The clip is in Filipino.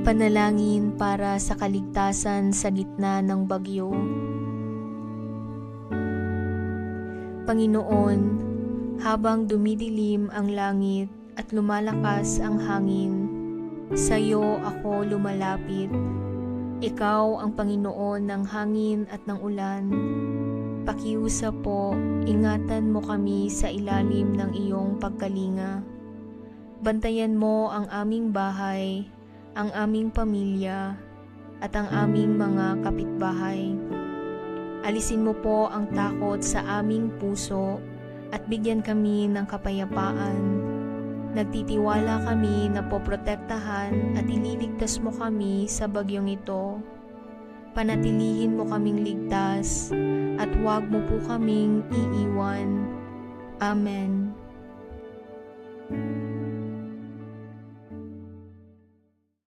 Panalangin para sa kaligtasan sa gitna ng bagyo. Panginoon, habang dumidilim ang langit at lumalakas ang hangin, sa iyo ako lumalapit. Ikaw ang Panginoon ng hangin at ng ulan. Pakiusap po, ingatan mo kami sa ilalim ng iyong pagkalinga. Bantayan mo ang aming bahay, ang aming pamilya, at ang aming mga kapitbahay. Alisin mo po ang takot sa aming puso at bigyan kami ng kapayapaan. Nagtitiwala kami na poprotektahan at ililigtas mo kami sa bagyong ito. Panatilihin mo kaming ligtas at huwag mo po kaming iiwan. Amen.